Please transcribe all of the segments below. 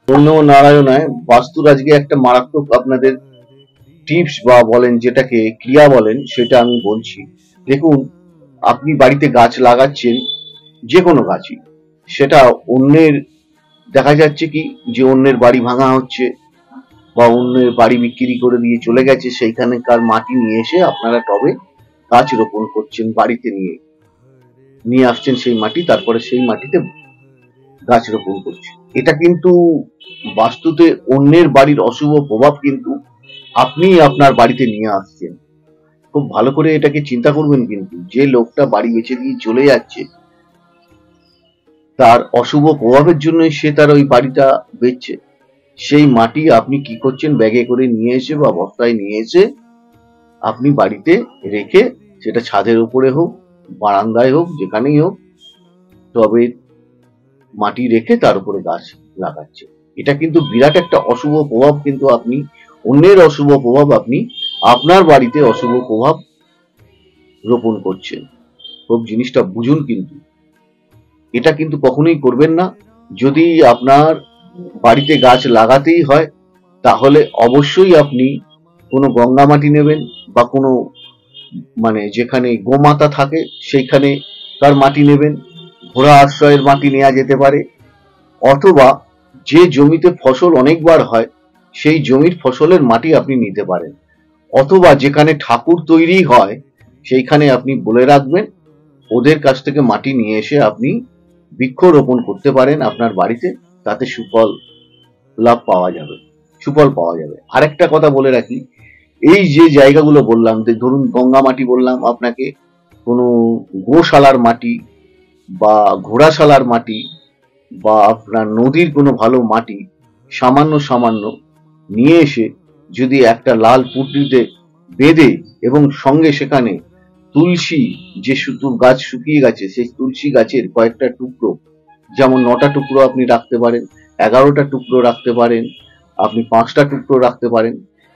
ওম নমঃ নারায়ণায়। বাস্তুর আজকে একটা মারাত্মক আপনাদের টিপস বা বলেন যেটাকে ক্রিয়া বলেন সেটা আমি বলছি। দেখুন, আপনি বাড়িতে গাছ লাগাচ্ছেন, যে কোনো গাছই, সেটা অন্যের দেখা যাচ্ছে কি যে অন্যের বাড়ি ভাঙা হচ্ছে বা অন্যের বাড়ি বিক্রি করে দিয়ে চলে গেছে, সেইখানকার মাটি নিয়ে এসে আপনারা টবে গাছ রোপণ করছেন, বাড়িতে নিয়ে আসছেন সেই মাটি, তারপরে সেই মাটিতে গাছ রোপণ করছে। এটা কিন্তু বাস্তুতে অন্যের বাড়ির অশুভ প্রভাব কিন্তু আপনি আপনার বাড়িতে নিয়ে আসছেন। খুব ভালো করে এটাকে চিন্তা করবেন, কিন্তু যে লোকটা বাড়ি বেচে দিয়ে চলে যাচ্ছে তার অশুভ প্রভাবের জন্যই সে তার ওই বাড়িটা বেচছে। সেই মাটি আপনি কি করছেন, ব্যাগে করে নিয়ে এসে বা বস্তায় নিয়ে এসে আপনি বাড়িতে রেখে, সেটা ছাদের উপরে হোক, বারান্দায় হোক, যেখানেই হোক, তবে মাটি রেখে তার উপরে গাছ লাগাচ্ছে। এটা কিন্তু বিরাট একটা অশুভ প্রভাব, কিন্তু আপনি অন্যের অশুভ প্রভাব আপনি আপনার বাড়িতে অশুভ প্রভাব রোপণ করছেন। খুব জিনিসটা বুঝুন, কিন্তু এটা কিন্তু কখনোই করবেন না। যদি আপনার বাড়িতে গাছ লাগাতেই হয় তাহলে অবশ্যই আপনি কোনো গঙ্গা মাটি নেবেন বা কোনো যেখানে গোমাতা থাকে সেইখানে তার মাটি নেবেন। ঘোড়া আশ্রয়ের মাটি নেওয়া যেতে পারে, অথবা যে জমিতে ফসল অনেকবার হয় সেই জমির ফসলের মাটি আপনি নিতে পারেন, অথবা যেখানে ঠাকুর তৈরি হয় সেইখানে আপনি বলে রাখবেন, ওদের কাছ থেকে মাটি নিয়ে এসে আপনি বৃক্ষরোপণ করতে পারেন আপনার বাড়িতে। তাতে সুফল পাওয়া যাবে। আরেকটা কথা বলে রাখি, এই যে জায়গাগুলো বললাম, ধরুন গঙ্গা মাটি বললাম আপনাকে, কোনো গোশালার মাটি বা ঘোড়াশালার মাটি বা আপনার নদীর কোনো ভালো মাটি সামান্য সামান্য নিয়ে এসে যদি একটা লাল পুঁটলিতে বেঁধে এবং সঙ্গে সেখানে তুলসী, যে গাছ শুকিয়ে গেছে সেই তুলসী গাছের কয়েকটা টুকরো, যেমন 9টা টুকরো আপনি রাখতে পারেন, 11টা টুকরো রাখতে পারেন, আপনি 5টা টুকরো রাখতে পারেন।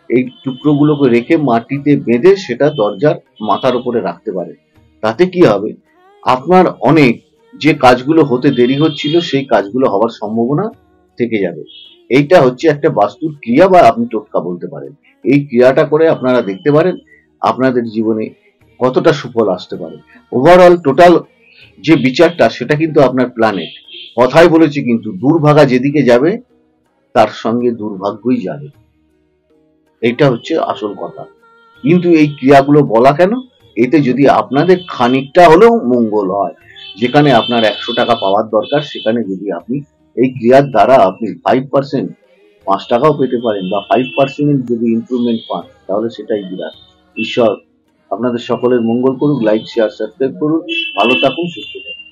এই টুকরোগুলোকে রেখে মাটিতে বেঁধে সেটা দরজার মাথার উপরে রাখতে পারেন। তাতে কি হবে, আপনার অনেক যে কাজগুলো হতে দেরি হচ্ছিল সেই কাজগুলো হওয়ার সম্ভাবনা থেকে যাবে। এইটা হচ্ছে একটা বাস্তুর ক্রিয়া বা আপনি টোটকা বলতে পারেন। এই ক্রিয়াটা করে আপনারা দেখতে পারেন আপনাদের জীবনে কতটা সুফল আসতে পারে। ওভারঅল টোটাল যে বিচারটা সেটা কিন্তু আপনার প্ল্যানেট কথাই বলেছি, কিন্তু দুর্ভাগা যেদিকে যাবে তার সঙ্গে দুর্ভাগ্যই যাবে। এইটা হচ্ছে আসল কথা। কিন্তু এই ক্রিয়াগুলো বলা কেন, এতে যদি আপনাদের খানিকটা হলেও মঙ্গল হয়, যেখানে আপনার 100 টাকা পাওয়ার দরকার সেখানে যদি আপনি এই ক্রিয়ার দ্বারা আপনি 5%, 5 টাকাও পেতে পারেন, বা 5% যদি ইমপ্রুভমেন্ট পান, তাহলে সেটাই বিরাট। ঈশ্বর আপনাদের সকলের মঙ্গল করুক। লাইক, শেয়ার, সাবস্ক্রাইব করুন। ভালো থাকুন, সুস্থ থাকুন।